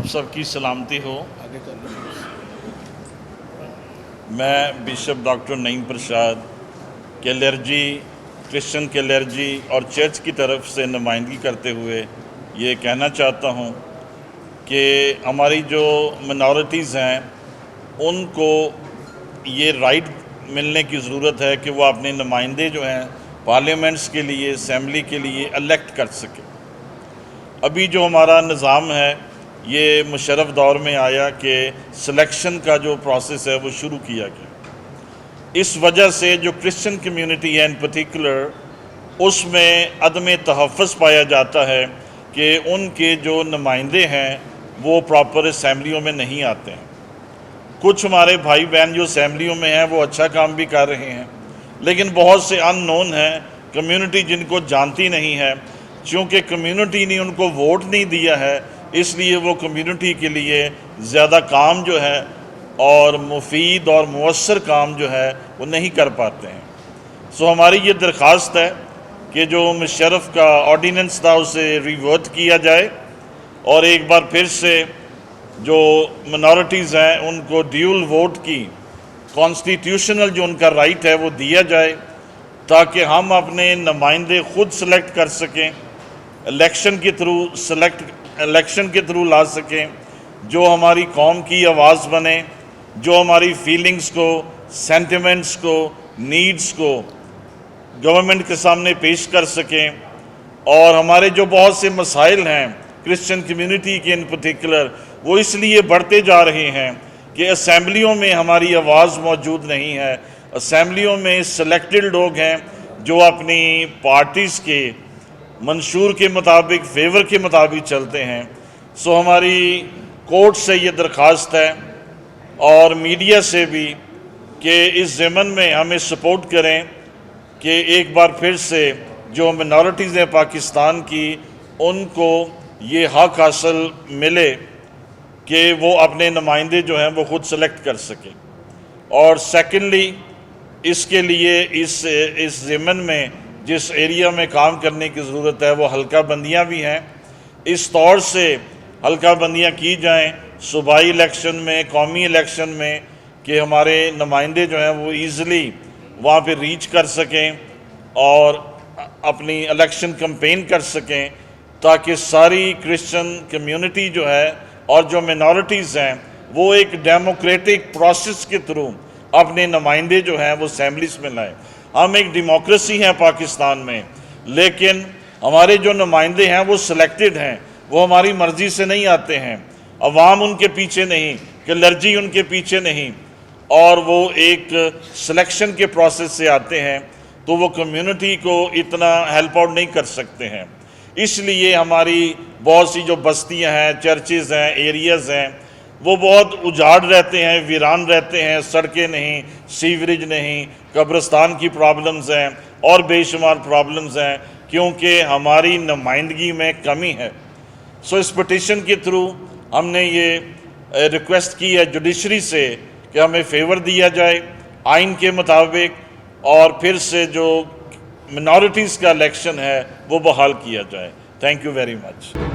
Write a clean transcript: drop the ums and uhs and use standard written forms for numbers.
आप सबकी सलामती हो। मैं बिशप डॉक्टर नईम प्रसाद कैलर्जी, क्रिश्चियन कैलर्जी और चर्च की तरफ से नुमाइंदगी करते हुए ये कहना चाहता हूँ कि हमारी जो मिनॉरिटीज़ हैं उनको ये राइट मिलने की ज़रूरत है कि वो अपने नुमाइंदे जो हैं पार्लियामेंट्स के लिए, असम्बली के लिए इलेक्ट कर सकें। अभी जो हमारा निज़ाम है ये मुशर्रफ दौर में आया कि सिलेक्शन का जो प्रोसेस है वो शुरू किया गया। इस वजह से जो क्रिश्चियन कम्युनिटी है इन पर्टिकुलर, उसमें अदम तहफ़्फ़ुज़ पाया जाता है कि उनके जो नुमाइंदे हैं वो प्रॉपर असम्बलियों में नहीं आते हैं। कुछ हमारे भाई बहन जो असम्बलियों में हैं वो अच्छा काम भी कर रहे हैं, लेकिन बहुत से अननोन हैं, कम्युनिटी जिनको जानती नहीं है। चूँकि कम्युनिटी ने उनको वोट नहीं दिया है, इसलिए वो कम्युनिटी के लिए ज़्यादा काम जो है और मुफीद और मुअस्सर काम जो है वो नहीं कर पाते हैं। सो हमारी ये दरख्वास्त है कि जो मुशर्रफ का ऑर्डिनेंस था उसे रिवर्ट किया जाए और एक बार फिर से जो मिनॉरिटीज़ हैं उनको ड्यूल वोट की कॉन्स्टिट्यूशनल जो उनका राइट है वो दिया जाए, ताकि हम अपने नुमाइंदे खुद सेलेक्ट कर सकें, इलेक्शन के थ्रू ला सकें, जो हमारी कौम की आवाज़ बने, जो हमारी फीलिंग्स को, सेंटिमेंट्स को, नीड्स को गवर्नमेंट के सामने पेश कर सकें। और हमारे जो बहुत से मसाइल हैं क्रिश्चियन कम्युनिटी के इन पर्टिकुलर, वो इसलिए बढ़ते जा रहे हैं कि असम्बलियों में हमारी आवाज़ मौजूद नहीं है। असम्बलियों में सिलेक्टेड लोग हैं जो अपनी पार्टीज़ के मंशूर के मुताबिक, फेवर के मुताबिक चलते हैं। सो हमारी कोर्ट से ये दरख्वास्त है और मीडिया से भी कि इस ज़मन में हमें सपोर्ट करें कि एक बार फिर से जो मिनॉरिटीज़ हैं पाकिस्तान की, उनको ये हक़ हासिल मिले कि वो अपने नुमाइंदे जो हैं वो खुद सेलेक्ट कर सकें। और सेकेंडली, इसके लिए इस ज़मन में जिस एरिया में काम करने की ज़रूरत है वो हल्का बंदियाँ भी हैं। इस तौर से हल्का बंदियाँ की जाएँ सूबाई इलेक्शन में, कौमी इलेक्शन में, कि हमारे नुमाइंदे जो हैं वो ईज़िली वहाँ पे रीच कर सकें और अपनी इलेक्शन कैंपेन कर सकें, ताकि सारी क्रिश्चियन कम्युनिटी जो है और जो मिनॉरिटीज़ हैं वो एक डेमोक्रेटिक प्रोसेस के थ्रू अपने नुमाइंदे जो हैं वो असम्बलीज़ में लाएँ। हम एक डेमोक्रेसी हैं पाकिस्तान में, लेकिन हमारे जो नुमाइंदे हैं वो सिलेक्टेड हैं, वो हमारी मर्ज़ी से नहीं आते हैं, अवाम उनके पीछे नहीं, क्लर्जी उनके पीछे नहीं, और वो एक सिलेक्शन के प्रोसेस से आते हैं, तो वो कम्युनिटी को इतना हेल्प आउट नहीं कर सकते हैं। इसलिए हमारी बहुत सी जो बस्तियां हैं, चर्चेज़ हैं, एरियाज़ हैं, वो बहुत उजाड़ रहते हैं, वीरान रहते हैं, सड़कें नहीं, सीवरेज नहीं, कब्रिस्तान की प्रॉब्लम्स हैं और बेशुमार प्रॉब्लम्स हैं, क्योंकि हमारी नुमाइंदगी में कमी है। सो इस पिटीशन के थ्रू हमने ये रिक्वेस्ट की है जुडिशरी से कि हमें फेवर दिया जाए आइन के मुताबिक, और फिर से जो मिनॉरिटीज़ का इलेक्शन है वो बहाल किया जाए। Thank you very much.